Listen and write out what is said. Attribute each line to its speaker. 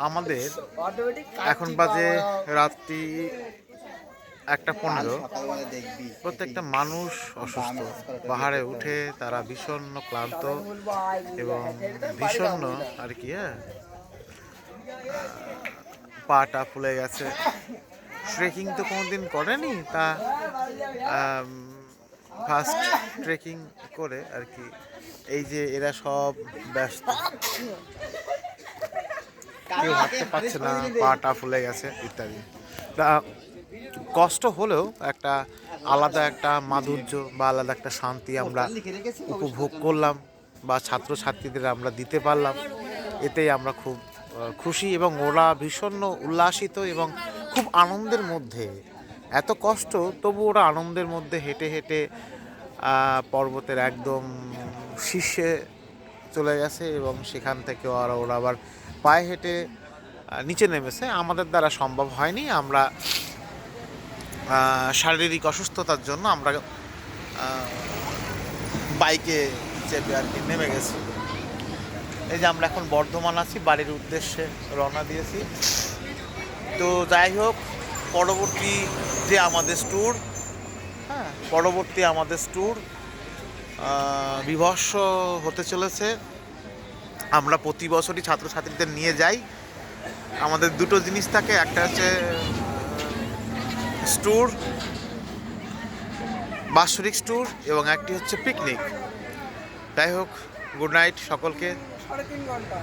Speaker 1: আমাদের এখন বাজে রাত্রি 1:15। প্রত্যেকটা মানুষ অসুস্থ, পাহাড়ে উঠে তারা বিষণ্ণ ক্লান্ত এবং বিষণ্ণ আর কি। হ্যাঁ, পাটা ফুলে গেছে। ট্রেকিং তো কোনোদিন করেনি, তা ফার্স্ট ট্রেকিং করে আর কি। এই যে এরা সব ব্যস্ত, কেউ হাঁটতে পারছে না, পাটা ফুলে গেছে ইত্যাদি। তা কষ্ট হলেও একটা আলাদা একটা মাধুর্য বা আলাদা একটা শান্তি আমরা উপভোগ করলাম, বা ছাত্রছাত্রীদের আমরা দিতে পারলাম। এতেই আমরা খুব খুশি, এবং ওরা ভীষণ উল্লাসিত এবং খুব আনন্দের মধ্যে। এত কষ্ট তবু ওরা আনন্দের মধ্যে হেঁটে হেঁটে পর্বতের একদম শীর্ষে চলে গেছে, এবং সেখান থেকে ওরা আবার পায়ে হেঁটে নিচে নেমেছে। আমাদের দ্বারা সম্ভব হয়নি, আমরা শারীরিক অসুস্থতার জন্য আমরা বাইকে চেপে আর কি নেমে গেছি। এই যে আমরা এখন বর্ধমান আছি, বাড়ির উদ্দেশ্যে রওনা দিয়েছি। তো যাই হোক, পরবর্তী যে আমাদের ট্যুর, পরবর্তী আমাদের ট্যুর বিভৎস হতে চলেছে। আমরা প্রতি বছরই ছাত্রছাত্রীদের নিয়ে যাই। আমাদের দুটো জিনিস থাকে, একটা হচ্ছে ট্যুর, বাৎসরিক ট্যুর, এবং একটি হচ্ছে পিকনিক। যাই হোক, গুড নাইট সকলকে। 3.5 ঘন্টা।